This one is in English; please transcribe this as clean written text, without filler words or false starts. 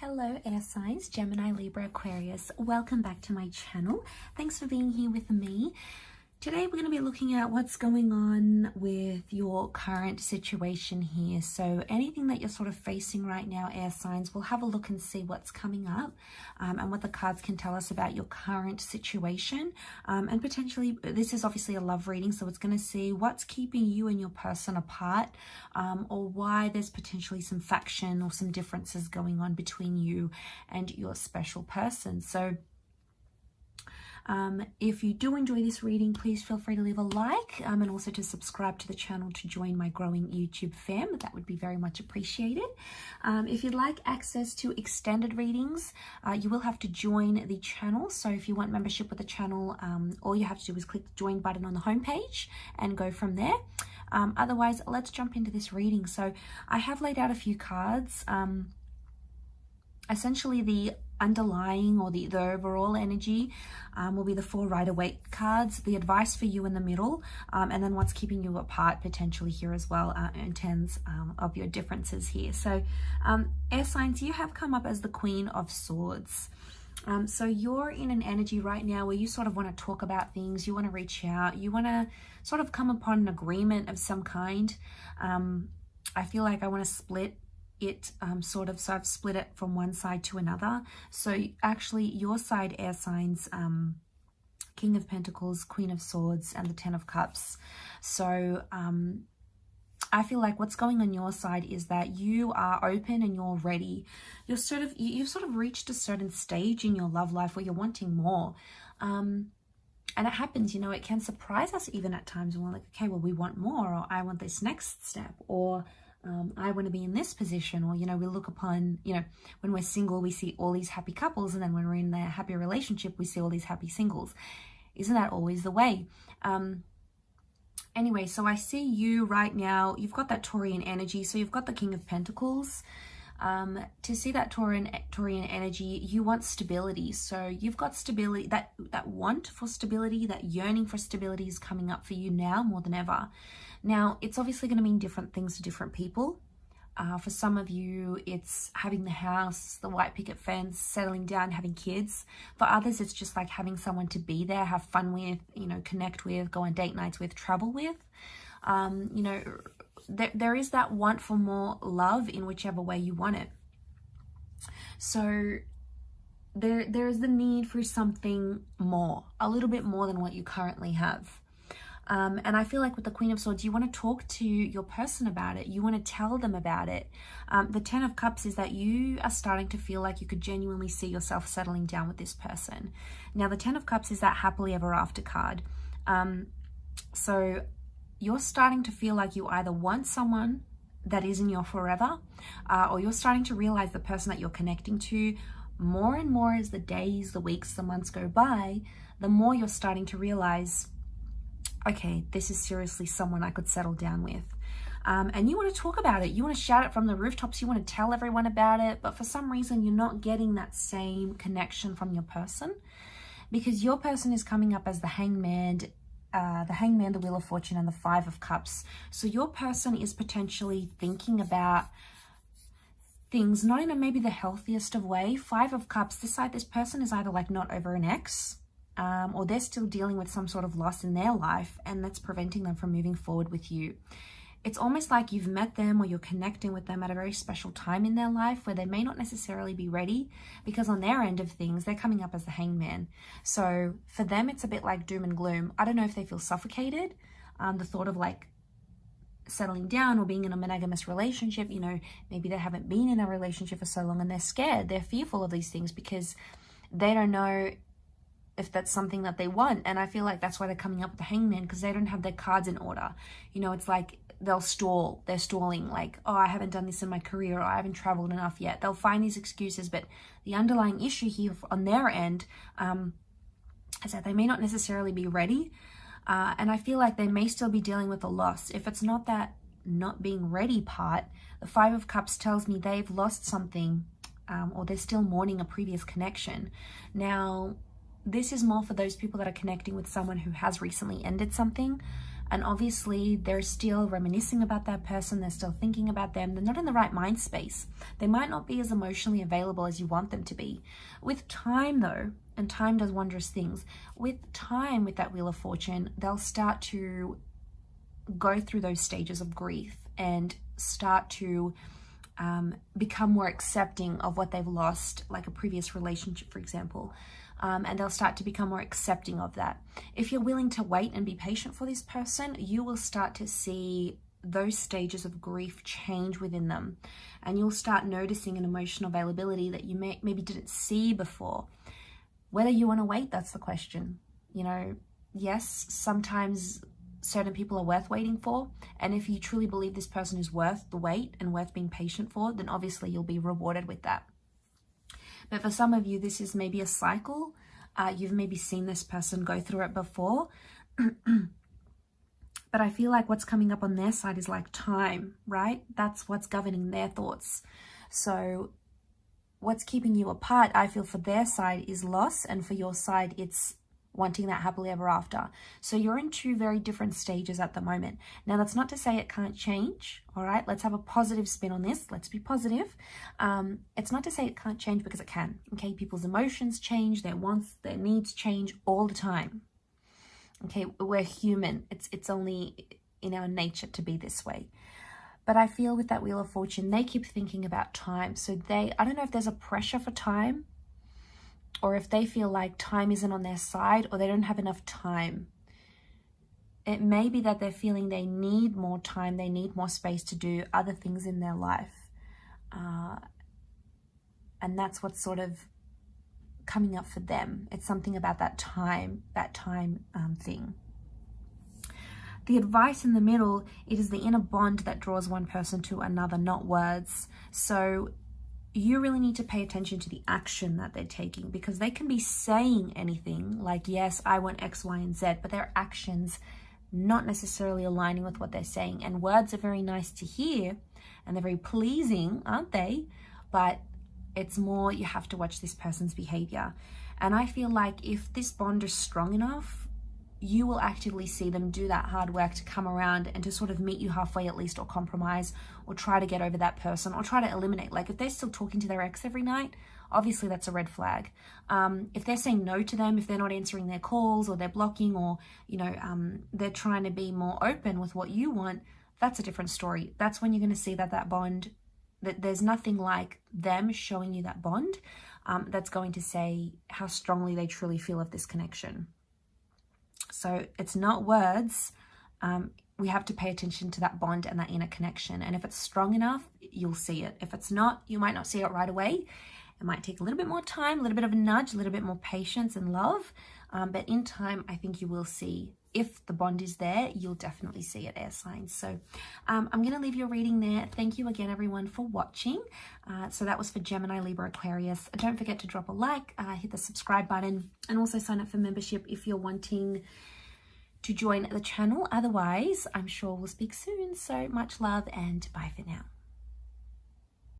Hello air signs, Gemini, Libra, Aquarius. Welcome back to my channel. Thanks for being here with me. Today we're going to be looking at what's going on with your current situation here. So anything that you're sort of facing right now, air signs, we'll have a look and see what's coming up and what the cards can tell us about your current situation. And potentially, this is obviously a love reading, so it's going to see what's keeping you and your person apart, or why there's potentially some faction or some differences going on between you and your special person. So if you do enjoy this reading, please feel free to leave a like and also to subscribe to the channel to join my growing YouTube fam. That would be very much appreciated. If you'd like access to extended readings, you will have to join the channel. So if you want membership with the channel, all you have to do is click the join button on the homepage and go from there. Otherwise, let's jump into this reading. So I have laid out a few cards. Essentially the underlying or the overall energy will be the 4 Rider-Waite cards, the advice for you in the middle, and then what's keeping you apart potentially here as well in terms of your differences here. So air signs, you have come up as the Queen of Swords. So you're in an energy right now where you sort of want to talk about things, you want to reach out, you want to sort of come upon an agreement of some kind. I feel like I want to split it so I've split it from one side to another. So actually your side, air signs, King of Pentacles, Queen of Swords, and the 10 of Cups. So I feel like what's going on your side is that you are open and you're ready. You've sort of reached a certain stage in your love life where you're wanting more. And it happens, you know, it can surprise us even at times when we're like, okay, well, we want more, or I want this next step, or I want to be in this position, or, you know, we look upon, you know, when we're single, we see all these happy couples, and then when we're in a happy relationship, we see all these happy singles. Isn't that always the way? Anyway, so I see you right now, you've got that Taurian energy, so you've got the King of Pentacles. To see that Taurian energy, you want stability. So you've got stability, that want for stability, that yearning for stability is coming up for you now more than ever. Now, it's obviously going to mean different things to different people. For some of you, it's having the house, the white picket fence, settling down, having kids. For others, it's just like having someone to be there, have fun with, you know, connect with, go on date nights with, travel with. You know, there is that want for more love in whichever way you want it. So there is the need for something more, a little bit more than what you currently have. And I feel like with the Queen of Swords, you want to talk to your person about it. You want to tell them about it. The 10 of Cups is that you are starting to feel like you could genuinely see yourself settling down with this person. Now, the 10 of Cups is that happily ever after card. So you're starting to feel like you either want someone that is in your forever, or you're starting to realize the person that you're connecting to more and more as the days, the weeks, the months go by, the more you're starting to realize, okay, this is seriously someone I could settle down with. And you want to talk about it. You want to shout it from the rooftops. You want to tell everyone about it. But for some reason, you're not getting that same connection from your person, because your person is coming up as the Hangman, the Wheel of Fortune, and the 5 of Cups. So your person is potentially thinking about things not in maybe the healthiest of way. 5 of Cups, this person is either like not over an ex, or they're still dealing with some sort of loss in their life, and that's preventing them from moving forward with you. It's almost like you've met them or you're connecting with them at a very special time in their life where they may not necessarily be ready, because on their end of things, they're coming up as the Hangman. So for them, it's a bit like doom and gloom. I don't know if they feel suffocated. The thought of like settling down or being in a monogamous relationship, you know, maybe they haven't been in a relationship for so long and they're scared. They're fearful of these things because they don't know if that's something that they want. And I feel like that's why they're coming up with the Hangman, because they don't have their cards in order. You know, it's like they'll stall. They're stalling, like, oh, I haven't done this in my career, or I haven't traveled enough yet. They'll find these excuses, but the underlying issue here on their end is that they may not necessarily be ready. And I feel like they may still be dealing with a loss. If it's not that not being ready part, the 5 of Cups tells me they've lost something, or they're still mourning a previous connection. Now, this is more for those people that are connecting with someone who has recently ended something. And obviously they're still reminiscing about that person, they're still thinking about them, they're not in the right mind space. They might not be as emotionally available as you want them to be. With time though, and time does wondrous things, with time, with that Wheel of Fortune, they'll start to go through those stages of grief and start to become more accepting of what they've lost, like a previous relationship, for example. And they'll start to become more accepting of that. If you're willing to wait and be patient for this person, you will start to see those stages of grief change within them. And you'll start noticing an emotional availability that you maybe didn't see before. Whether you want to wait, that's the question. You know, yes, sometimes certain people are worth waiting for. And if you truly believe this person is worth the wait and worth being patient for, then obviously you'll be rewarded with that. But for some of you, this is maybe a cycle. You've maybe seen this person go through it before. But I feel like what's coming up on their side is like time, right? That's what's governing their thoughts. So what's keeping you apart, I feel for their side, is loss. And for your side, it's wanting that happily ever after. So you're in two very different stages at the moment. Now, that's not to say it can't change, all right? Let's have a positive spin on this. Let's be positive. It's not to say it can't change, because it can, okay? People's emotions change, their wants, their needs change all the time, okay? We're human. It's only in our nature to be this way. But I feel with that Wheel of Fortune, they keep thinking about time. So I don't know if there's a pressure for time, or if they feel like time isn't on their side, or they don't have enough time. It may be that they're feeling they need more time, they need more space to do other things in their life. And that's what's sort of coming up for them. It's something about that time thing. The advice in the middle, it is the inner bond that draws one person to another, not words. So you really need to pay attention to the action that they're taking, because they can be saying anything like, yes, I want X, Y, and Z, but their actions not necessarily aligning with what they're saying. And words are very nice to hear and they're very pleasing, aren't they? But it's more, you have to watch this person's behavior. And I feel like if this bond is strong enough, you will actively see them do that hard work to come around and to sort of meet you halfway at least, or compromise, or try to get over that person, or try to eliminate. Like if they're still talking to their ex every night, obviously that's a red flag. If they're saying no to them, if they're not answering their calls, or they're blocking, or, you know, they're trying to be more open with what you want, that's a different story. That's when you're going to see that bond, that there's nothing like them showing you that bond that's going to say how strongly they truly feel of this connection. So it's not words. We have to pay attention to that bond and that inner connection. And if it's strong enough, you'll see it. If it's not, you might not see it right away. It might take a little bit more time, a little bit of a nudge, a little bit more patience and love. But in time, I think you will see. If the bond is there, you'll definitely see it, air signs. So I'm going to leave your reading there. Thank you again, everyone, for watching. So that was for Gemini, Libra, Aquarius. Don't forget to drop a like, hit the subscribe button, and also sign up for membership if you're wanting to join the channel. Otherwise, I'm sure we'll speak soon. So much love, and bye for now.